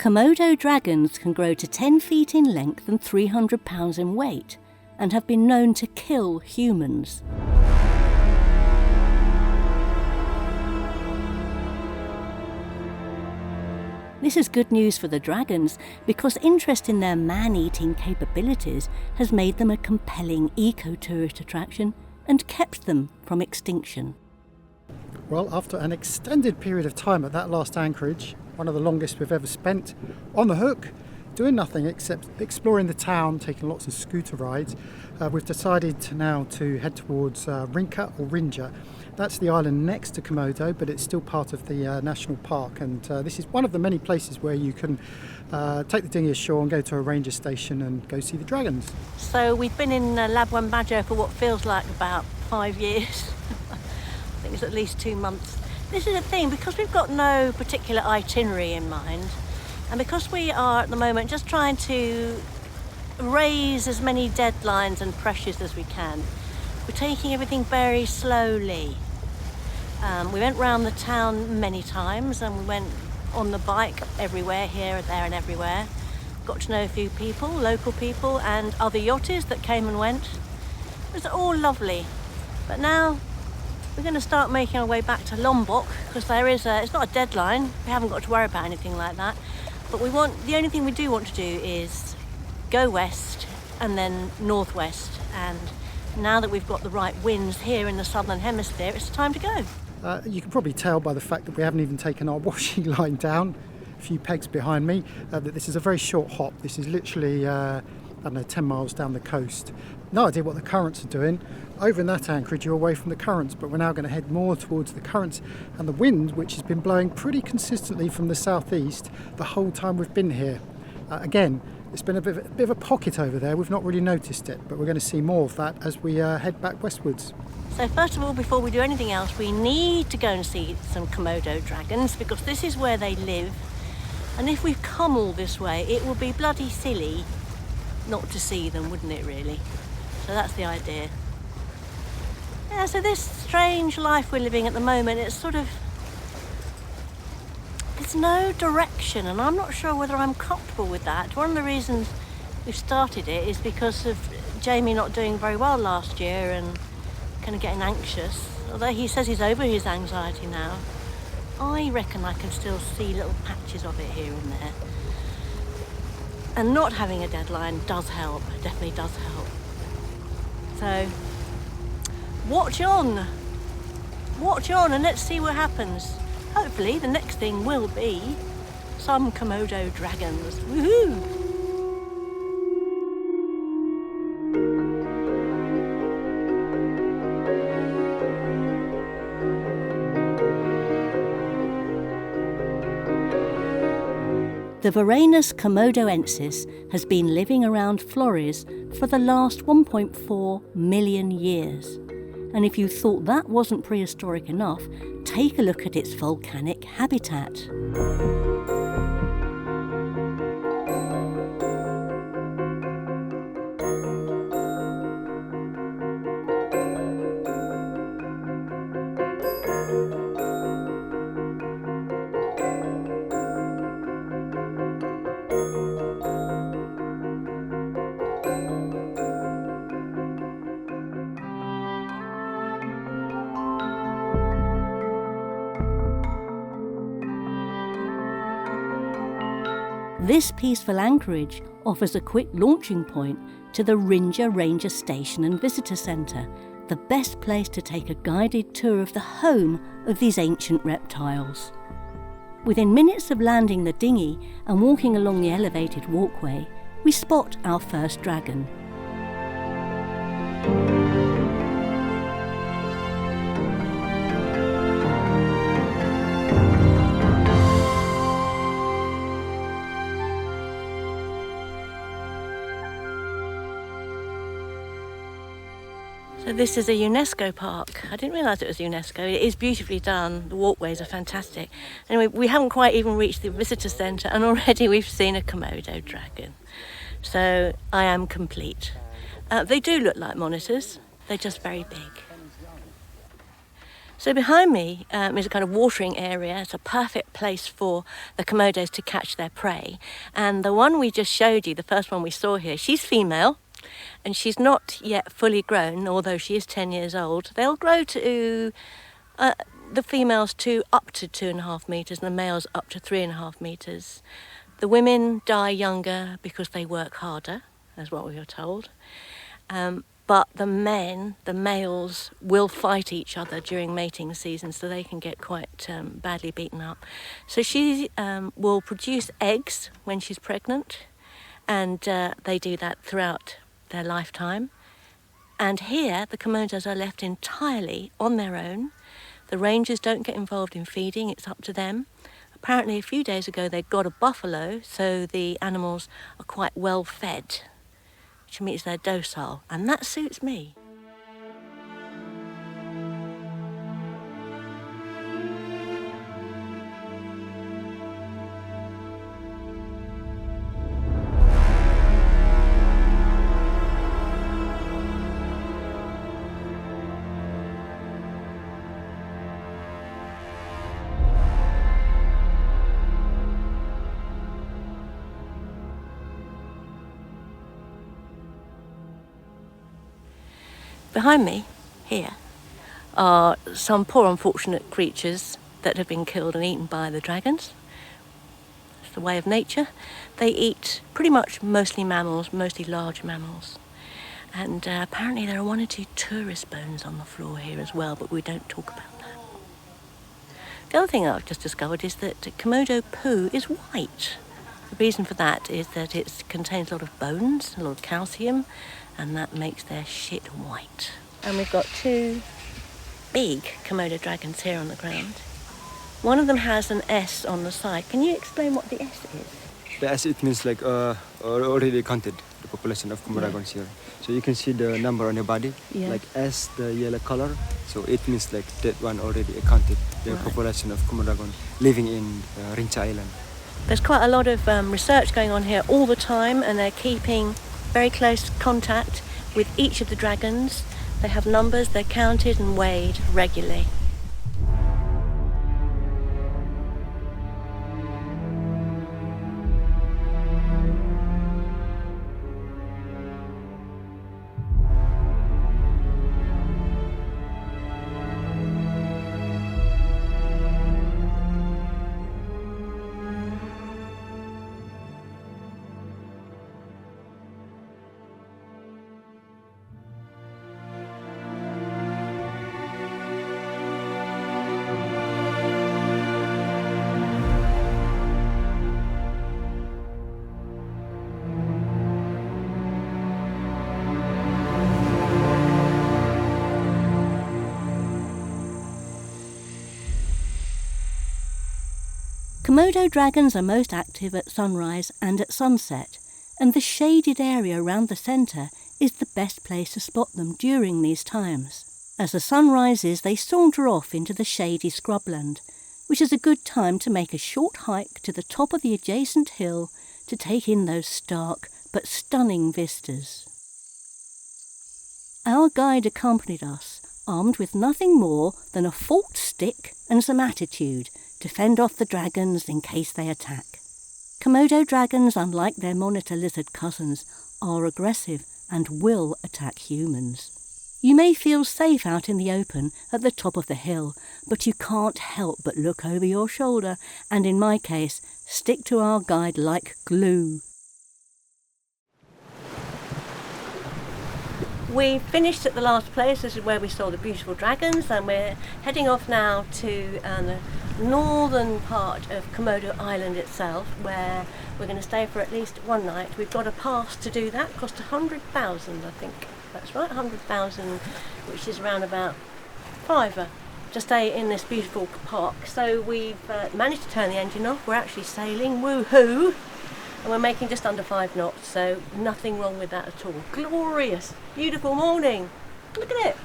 Komodo dragons can grow to 10 feet in length and 300 pounds in weight, and have been known to kill humans. This is good news for the dragons because interest in their man-eating capabilities has made them a compelling ecotourist attraction and kept them from extinction. Well, after an extended period of time at that last anchorage, one of the longest we've ever spent on the hook, doing nothing except exploring the town, taking lots of scooter rides, we've decided now to head towards Rinca or Rinca. That's the island next to Komodo, but it's still part of the national park, and this is one of the many places where you can take the dinghy ashore and go to a ranger station and go see the dragons. So we've been in Labuan Bajo for what feels like about 5 years. I think it's at least 2 months. This is the thing, because we've got no particular itinerary in mind, and because we are at the moment just trying to raise as many deadlines and pressures as we can, we're taking everything very slowly. We went round the town many times, and we went on the bike everywhere, here, there and everywhere. Got to know a few people, local people and other yachties that came and went. It was all lovely. But now we're going to start making our way back to Lombok, because it's not a deadline, we haven't got to worry about anything like that. But the only thing we do want to do is go west and then northwest, and now that we've got the right winds here in the southern hemisphere, it's time to go. You can probably tell by the fact that we haven't even taken our washing line down, a few pegs behind me, that this is a very short hop. This is literally, 10 miles down the coast. No idea what the currents are doing. Over in that anchorage, you're away from the currents, but we're now going to head more towards the currents and the wind, which has been blowing pretty consistently from the southeast the whole time we've been here. Again, it's been a bit of a pocket over there. We've not really noticed it, but we're going to see more of that as we head back westwards. So first of all, before we do anything else, we need to go and see some Komodo dragons, because this is where they live. And if we've come all this way, it would be bloody silly not to see them, wouldn't it, really? So that's the idea. Yeah, so this strange life we're living at the moment, there's no direction, and I'm not sure whether I'm comfortable with that. One of the reasons we've started it is because of Jamie not doing very well last year and kind of getting anxious. Although he says he's over his anxiety now, I reckon I can still see little patches of it here and there. And not having a deadline does help, it definitely does help. So, watch on and let's see what happens. Hopefully the next thing will be some Komodo dragons. Woohoo! The Varanus komodoensis has been living around Flores for the last 1.4 million years. And if you thought that wasn't prehistoric enough, take a look at its volcanic habitat. This peaceful anchorage offers a quick launching point to the Rinca Ranger Station and Visitor Centre, the best place to take a guided tour of the home of these ancient reptiles. Within minutes of landing the dinghy and walking along the elevated walkway, we spot our first dragon. So this is a UNESCO park. I didn't realise it was UNESCO. It is beautifully done. The walkways are fantastic. Anyway, we haven't quite even reached the visitor centre and already we've seen a Komodo dragon. So I am complete. They do look like monitors. They're just very big. So behind me is a kind of watering area. It's a perfect place for the Komodos to catch their prey. And the one we just showed you, the first one we saw here, she's female and she's not yet fully grown, although she is 10 years old. They'll grow to, the females to up to 2.5 metres and the males up to 3.5 metres. The women die younger because they work harder, that's what we were told. But the males will fight each other during mating season, so they can get quite badly beaten up. So she will produce eggs when she's pregnant, and they do that throughout their lifetime. And here, the Komodos are left entirely on their own. The rangers don't get involved in feeding, it's up to them. Apparently, a few days ago, they got a buffalo, so the animals are quite well fed, which means they're docile, and that suits me. Behind me, here, are some poor unfortunate creatures that have been killed and eaten by the dragons. It's the way of nature. They eat pretty much mostly mammals, mostly large mammals. And apparently there are 1 or 2 tourist bones on the floor here as well, but we don't talk about that. The other thing I've just discovered is that Komodo poo is white. The reason for that is that it contains a lot of bones, a lot of calcium, and that makes their shit white. And we've got 2 big Komodo dragons here on the ground. One of them has an S on the side. Can you explain what the S is? The S, it means like already counted the population of Komodo dragons here. So you can see the number on your body, like S, the yellow color. So it means like that one already accounted the population of Komodo dragon living in Rinca Island. There's quite a lot of research going on here all the time, and they're keeping very close contact with each of the dragons. They have numbers, they're counted and weighed regularly. Komodo dragons are most active at sunrise and at sunset, and the shaded area around the centre is the best place to spot them during these times. As the sun rises, they saunter off into the shady scrubland, which is a good time to make a short hike to the top of the adjacent hill to take in those stark but stunning vistas. Our guide accompanied us, armed with nothing more than a forked stick and some attitude to fend off the dragons in case they attack. Komodo dragons, unlike their monitor lizard cousins, are aggressive and will attack humans. You may feel safe out in the open at the top of the hill, but you can't help but look over your shoulder and, in my case, stick to our guide like glue. We finished at the last place. This is where we saw the beautiful dragons, and we're heading off now to the northern part of Komodo Island itself, where we're going to stay for at least one night. We've got a pass to do that. Cost 100,000, I think. That's right, 100,000, which is around about $5 to stay in this beautiful park. So we've managed to turn the engine off. We're actually sailing, woohoo! And we're making just under 5 knots, so nothing wrong with that at all. Glorious, beautiful morning. Look at it.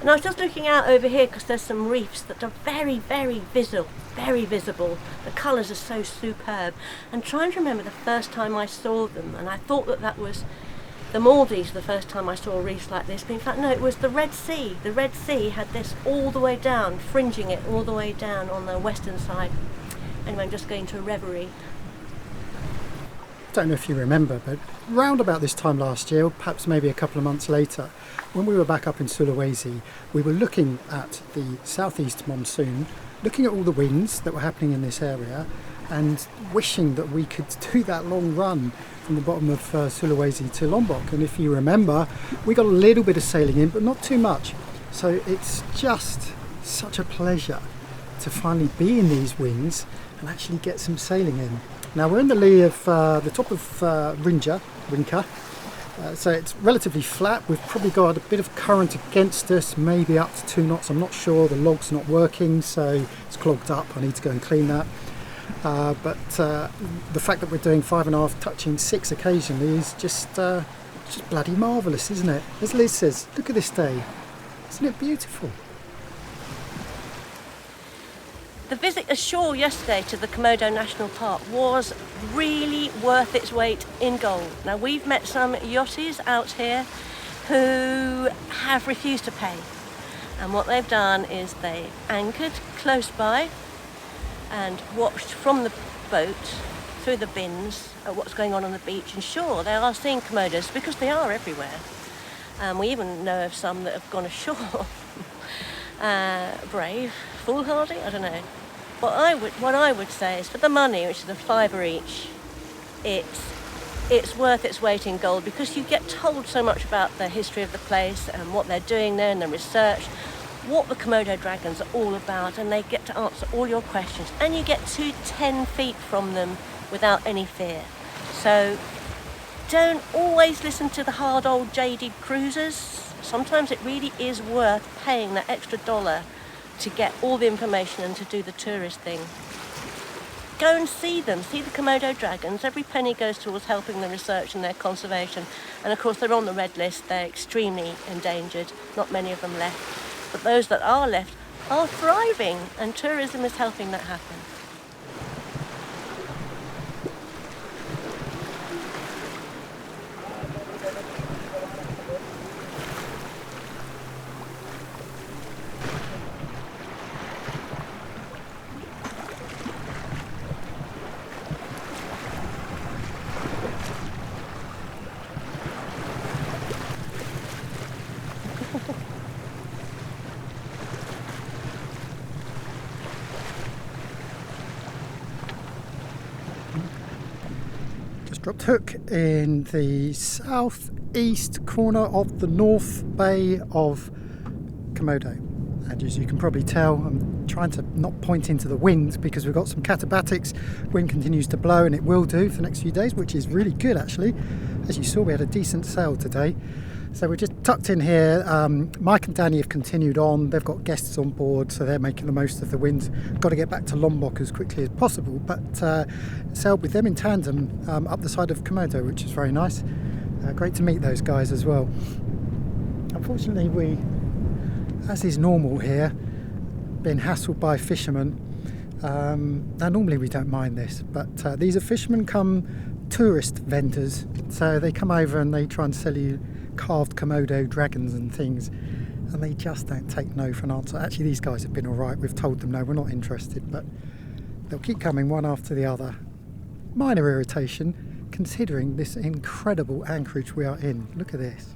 And I was just looking out over here because there's some reefs that are very, very visible. The colours are so superb. And trying to remember the first time I saw them, and I thought that was the Maldives the first time I saw reefs like this, but in fact no, it was the Red Sea. The Red Sea had this all the way down, fringing it all the way down on the western side. Anyway, I'm just going to a reverie. Don't know if you remember, but round about this time last year, or perhaps maybe a couple of months later, when we were back up in Sulawesi, we were looking at the southeast monsoon, looking at all the winds that were happening in this area, and wishing that we could do that long run from the bottom of Sulawesi to Lombok. And if you remember, we got a little bit of sailing in, but not too much. So it's just such a pleasure to finally be in these winds and actually get some sailing in. Now we're in the lee of the top of Rinca. So it's relatively flat. We've probably got a bit of current against us, maybe up to 2 knots. I'm not sure. The log's not working, so it's clogged up. I need to go and clean that. But the fact that we're doing 5.5, touching 6 occasionally is just bloody marvellous, isn't it? As Liz says, look at this day. Isn't it beautiful? The visit ashore yesterday to the Komodo National Park was really worth its weight in gold. Now we've met some yachties out here who have refused to pay, and what they've done is they anchored close by and watched from the boat through the bins at what's going on the beach. And sure, they are seeing Komodos because they are everywhere. We even know of some that have gone ashore. Brave, foolhardy, I don't know. What I would say is for the money, which is a $5 each, it's worth its weight in gold, because you get told so much about the history of the place and what they're doing there and the research, what the Komodo dragons are all about, and they get to answer all your questions, and you get to 10 feet from them without any fear. So don't always listen to the hard old jaded cruisers. Sometimes it really is worth paying that extra $1 to get all the information and to do the tourist thing. Go and see them, see the Komodo dragons. Every penny goes towards helping the research and their conservation. And of course they're on the red list, they're extremely endangered, not many of them left. But those that are left are thriving, and tourism is helping that happen. Dropped hook in the southeast corner of the North Bay of Komodo, and as you can probably tell, I'm trying to not point into the wind because we've got some catabatics. Wind continues to blow, and it will do for the next few days, which is really good actually. As you saw, we had a decent sail today. So we're just tucked in here. Mike and Danny have continued on. They've got guests on board, so they're making the most of the wind. Got to get back to Lombok as quickly as possible, but sailed with them in tandem up the side of Komodo, which is very nice. Great to meet those guys as well. Unfortunately, we, as is normal here, been hassled by fishermen. Now normally we don't mind this, but these are fishermen come tourist vendors, so they come over and they try and sell you carved Komodo dragons and things, and they just don't take no for an answer. Actually, these guys have been all right. We've told them no, we're not interested, but they'll keep coming one after the other. Minor irritation considering this incredible anchorage we are in. Look at this.